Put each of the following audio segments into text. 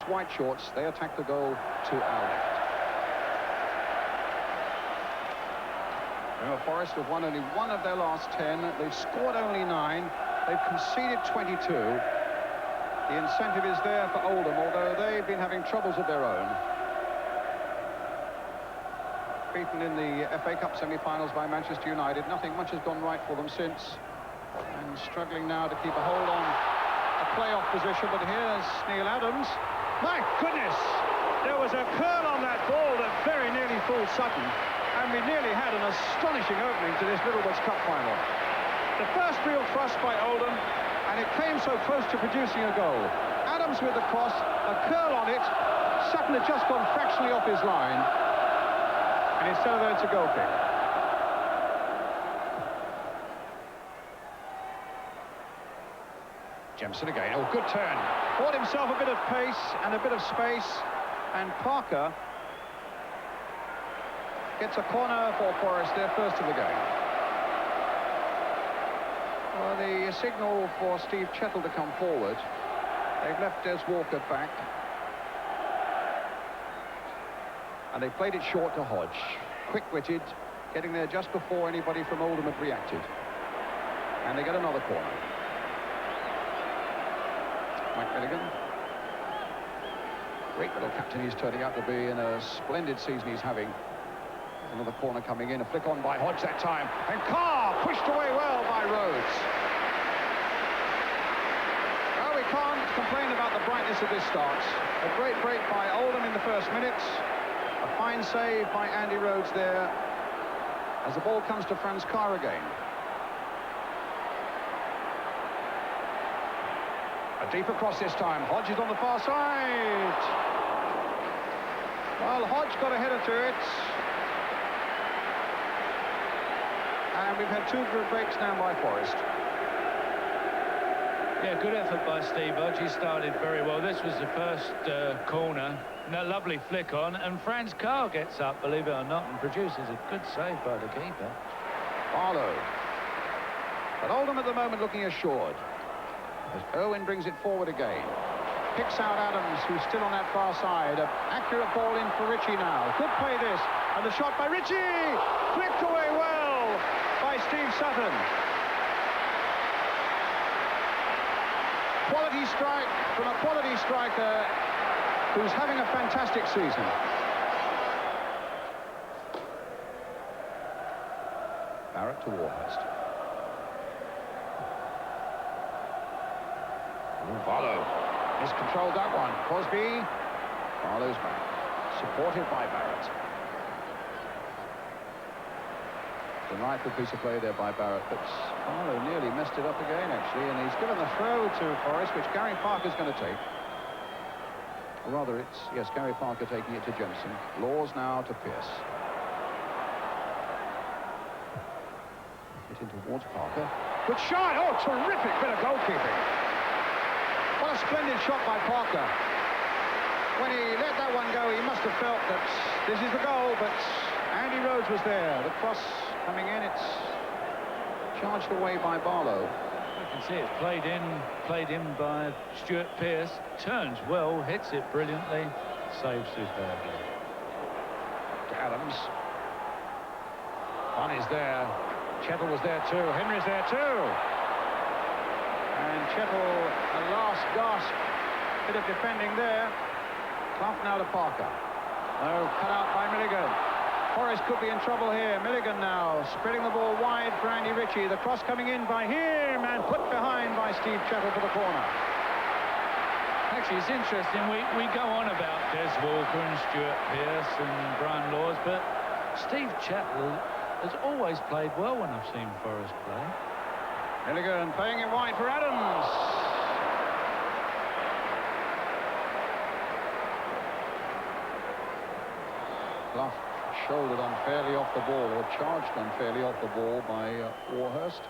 White shorts, they attack the goal to our left. Remember, Forest have won only one of their last 10. They've scored only 9. They've conceded 22. The incentive is there for Oldham, although they've been having troubles of their own. Beaten in the FA Cup semi-finals by Manchester United. Nothing much has gone right for them since. And struggling now to keep a hold on a playoff position. But here's Neil Adams. My goodness! There was a curl on that ball that very nearly fooled Sutton. And we nearly had an astonishing opening to this Littlewoods Cup final. The first real thrust by Oldham, and it came so close to producing a goal. Adams with the cross, a curl on it. Sutton had just gone fractionally off his line. And instead of that, it's a goal kick. Jemson again. Oh, good turn. Bought himself a bit of pace and a bit of space. And Parker gets a corner for Forest, their first of the game. Well, the signal for Steve Chettle to come forward. They've left Des Walker back. And they played it short to Hodge. Quick-witted, getting there just before anybody from Oldham had reacted. And they get another corner. Mike Milligan. Great little captain he's turning out to be in a splendid season he's having. Another corner coming in, a flick on by Hodge that time. And Carr pushed away well by Rhodes. Well, we can't complain about the brightness of this start. A great break by Oldham in the first minutes. A fine save by Andy Rhodes there as the ball comes to Franz Carr again. A deep across this time. Hodge is on the far side. Well, Hodge got a header to it. And we've had 2 good breaks now by Forest. Yeah, good effort by Steve Hodge. He started very well. This was the first corner. And a lovely flick on. And Franz Carr gets up, believe it or not, and produces a good save by the keeper. Barlow. But Oldham at the moment looking assured. As Irwin brings it forward again. Picks out Adams, who's still on that far side. An accurate ball in for Ritchie now. Good play this. And the shot by Ritchie! Flicked away well by Steve Sutton. Quality strike from a quality striker who's having a fantastic season. Barrett to Warhurst. Barlow miscontrolled that one. Crosby. Barlow's back. Supported by Barrett. Delightful piece of play there by Barrett, but Barlow nearly messed it up again, actually, and he's given the throw to Forest, which Gary Parker's going to take. Or rather, it's, yes, Gary Parker taking it to Jemson. Laws now to Pearce. Hit in towards Parker. Good shot! Oh, terrific bit of goalkeeping. What a splendid shot by Parker. When he let that one go, he must have felt that this is the goal, but Andy Rhodes was there. The cross coming in, it's charged away by Barlow. You can see it's played in by Stuart Pearce. Turns well, hits it brilliantly, saves superbly. To Adams. One is there. Chettle was there too. Henry's there too. And Chettle, a last gasp. Bit of defending there. Clough now to Parker. Oh, cut out by Milligan. Forest could be in trouble here. Milligan now spreading the ball wide for Andy Ritchie. The cross coming in by him and put behind by Steve Chettle for the corner. Actually, it's interesting. We go on about Des Walker and Stuart Pearce and Brian Laws, but Steve Chettle has always played well when I've seen Forest play. Milligan playing it wide for Adams. Clough shouldered unfairly off the ball, or charged unfairly off the ball by Warhurst.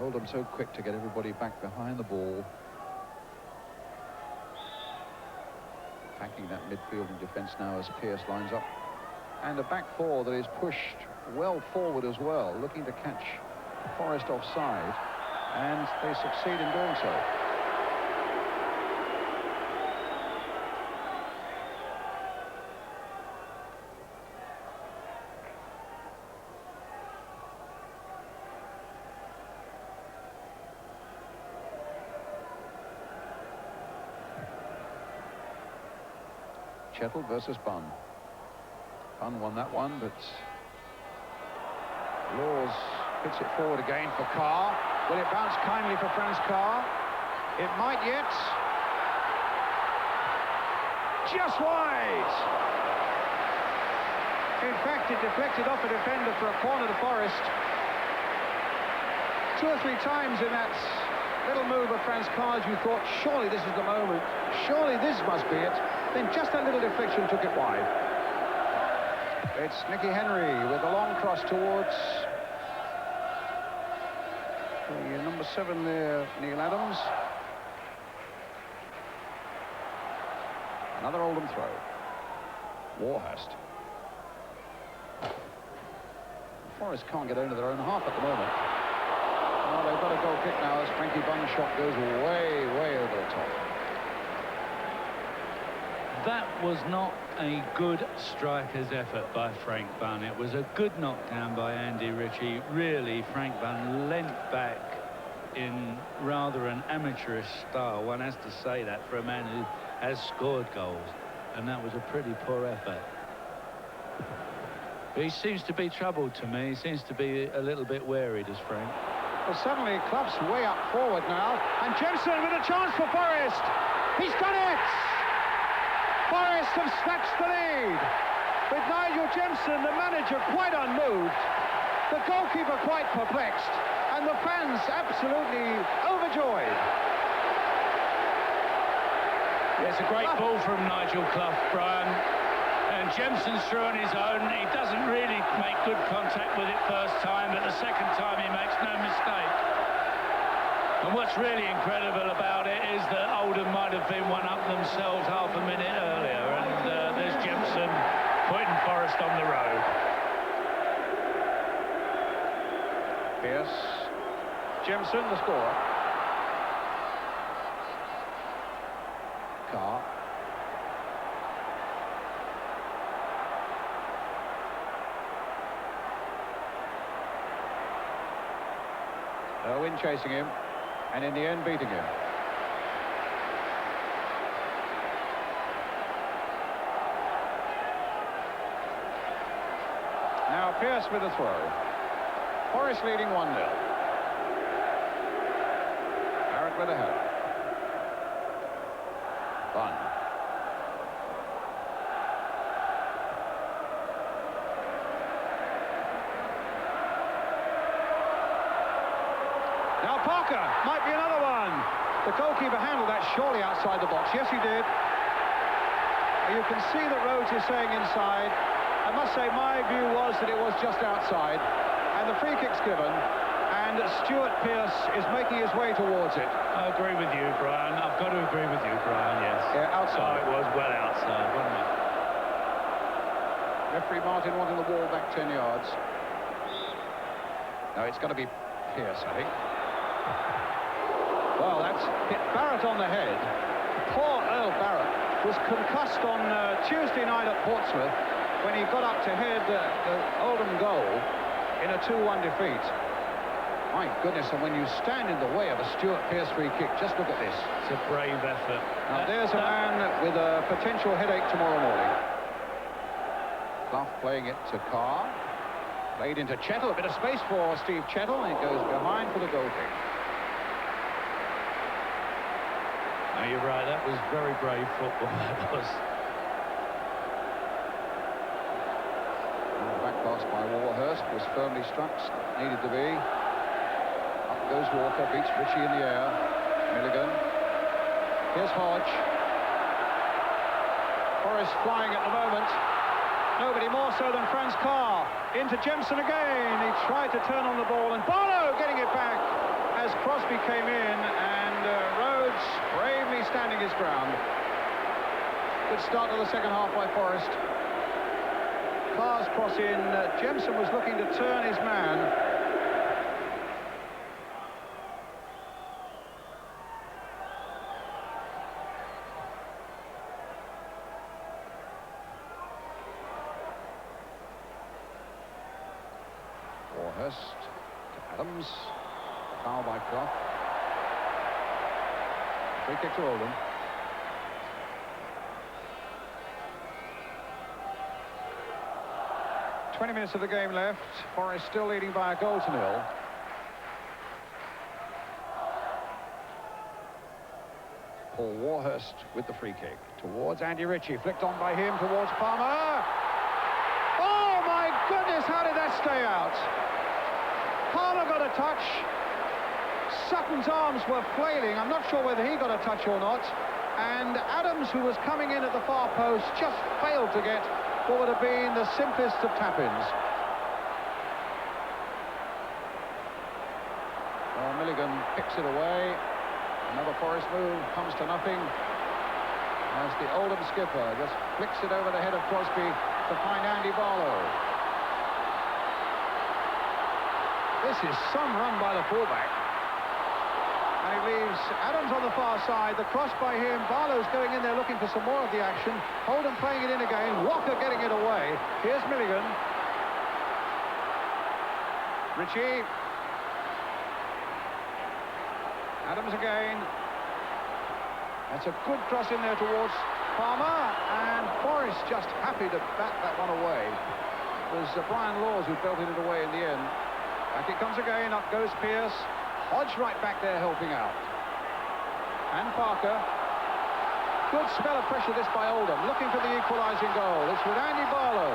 Oldham so quick to get everybody back behind the ball. Attacking that midfield and defence now as Pearce lines up. And a back four that is pushed well forward as well, looking to catch Forest offside, and they succeed in doing so. Chettle versus Bunn. Bunn won that one, but Laws hits it forward again for Carr. Will it bounce kindly for Franz Carr? It might yet. Just wide. In fact, it deflected off a defender for a corner to Forest. 2 or 3 times in that little move of Franz Carr's, you thought, surely this is the moment. Surely this must be it. Then just a little deflection took it wide. It's Nicky Henry with a long cross towards the number 7 there, Neil Adams. Another Oldham throw. Warhurst. Forest can't get into their own half at the moment. Oh, they've got a goal kick now as Frankie Bunn's shot goes way, way over the top. That was not a good striker's effort by Frank Bunn. It was a good knockdown by Andy Ritchie. Really, Frank Bunn leant back in rather an amateurish style. One has to say that for a man who has scored goals. And that was a pretty poor effort. But he seems to be troubled to me. He seems to be a little bit wary, does Frank? Well, suddenly Clough's way up forward now. And Jemson with a chance for Forest. He's done it! Forest have snatched the lead. With Nigel Jemson, the manager, quite unmoved. The goalkeeper quite perplexed. And the fans absolutely overjoyed. It's a great ball from Nigel Clough, Brian. And Jemson's through on his own. He doesn't really make good contact with it first time, but the second time he makes no mistake. And what's really incredible about it is that Oldham might have been one up themselves half a minute earlier, and there's Jemson putting Forest on the road. Pierce. Jemson, the scorer. Carr. Irwin chasing him, and in the end beating him. Now Pierce with a throw. Forest leading 1-0. Barrett with a header. Bunn. Now Parker might be another one. The goalkeeper handled that surely outside the box. Yes, he did. You can see that Rhodes is saying inside. I must say my view was that it was just outside. And the free kick's given. And Stuart Pearce is making his way towards it. I agree with you, Brian. I've got to agree with you, Brian, yes. Yeah, outside. Oh, it was well outside, wasn't it? Referee Martin wanting the ball back 10 yards. No, it's going to be Pearce, I think. Well, that's hit Barrett on the head. Poor Earl Barrett was concussed on Tuesday night at Portsmouth when he got up to head the Oldham goal in a 2-1 defeat. My goodness, and when you stand in the way of a Stuart Pearce free kick, just look at this. It's a brave effort. Now, there's a man with a potential headache tomorrow morning. Clough playing it to Carr. Played into Chettle, a bit of space for Steve Chettle, and it goes behind for the goal kick. No, you're right, that was very brave football, that was. And the back pass by Warhurst was firmly struck, needed to be. Up goes Walker, beats Ritchie in the air. Milligan. Here's Hodge. Forest flying at the moment. Nobody more so than Franz Carr. Into Jemson again. He tried to turn on the ball, and Barlow getting it back as Crosby came in, and Rhodes bravely standing his ground. Good start to the second half by Forest. Carr's cross in. Jemson was looking to turn his man. Warhurst to Adams. Foul by Clough. Free kick to Oldham. "20 minutes of the game left. Forest still leading by a goal to nil. Paul Warhurst with the free kick towards Andy Ritchie, flicked on by him towards Palmer. Oh my goodness, how did that stay out? Palmer got a touch. Sutton's arms were flailing. I'm not sure whether he got a touch or not. And Adams, who was coming in at the far post, just failed to get what would have been the simplest of tap-ins. Well, Milligan picks it away. Another Forest move comes to nothing as the Oldham skipper just flicks it over the head of Crosby to find Andy Barlow. This is some run by the fullback. And he leaves Adams on the far side. The cross by him. Barlow's going in there looking for some more of the action. Oldham playing it in again. Walker getting it away. Here's Milligan. Ritchie. Adams again. That's a good cross in there towards Palmer, and Forrest just happy to bat that one away. It was Brian Laws who belted it away in the end. Back it comes again, up goes Pearce. Hodge right back there helping out. And Parker. Good spell of pressure this by Oldham, looking for the equalising goal. It's with Andy Barlow.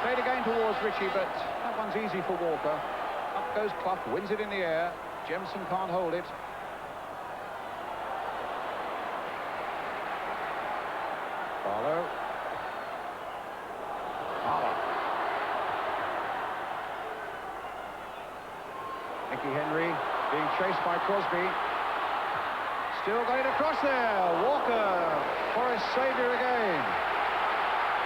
Played again towards Ritchie, but that one's easy for Walker. Up goes Clough, wins it in the air. Jemison can't hold it. Barlow. Harlow. Nicky Henry being chased by Crosby. Still got it across there. Walker, Forest saviour again.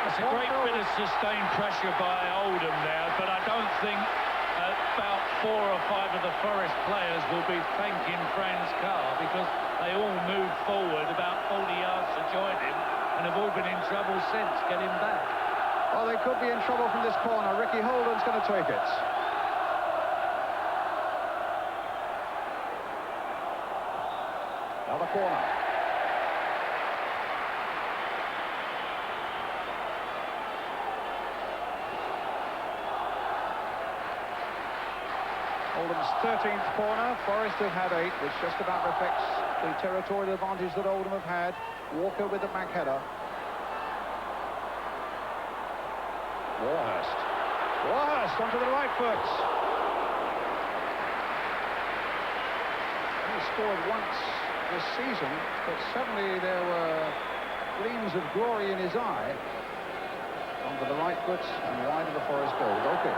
It's a great bit of sustained pressure by Oldham there, but I don't think about 4 or 5 of the Forest players will be thanking Franz Carr, because they all moved forward about 40 yards to join him and have all been in trouble since getting back. Well, they could be in trouble from this corner. Ricky Holden's going to take it. Another corner. Oldham's 13th corner. Forest have had 8, which just about reflects the territorial advantage that Oldham have had. Walker with the back header. Warhurst onto the right foot. He scored once this season, but suddenly there were gleams of glory in his eye. Onto the right foot and wide of the Forest goal. Okay.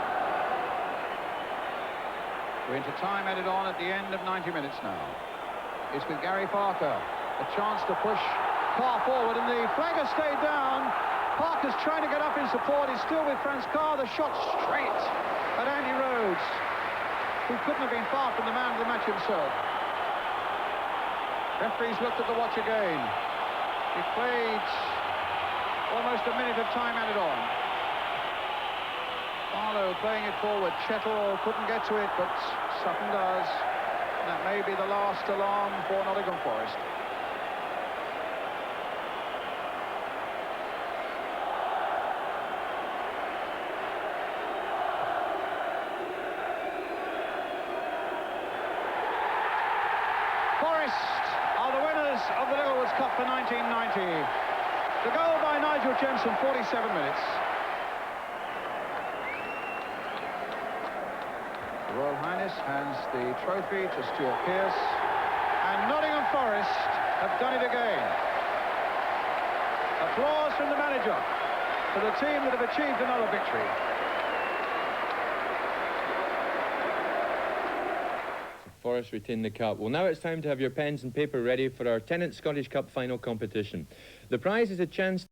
We're into time added on at the end of 90 minutes now. It's with Gary Parker. A chance to push Carr forward, and the flag has stayed down. Parker's trying to get up in support. He's still with Franz Carr. The shot straight at Andy Rhodes, who couldn't have been far from the man of the match himself. Referees looked at the watch again. He played almost a minute of time added on. Barlow playing it forward. Chettle couldn't get to it, but Sutton does. And that may be the last alarm for Nottingham Forest. Forest are the winners of the Littlewoods Cup for 1990. The goal by Nigel Jemison, 47 minutes. The Royal Highness hands the trophy to Stuart Pearce, and Nottingham Forest have done it again. Applause from the manager for the team that have achieved another victory. Forest retain the cup. Well, now it's time to have your pens and paper ready for our 10th Scottish Cup final competition. The prize is a chance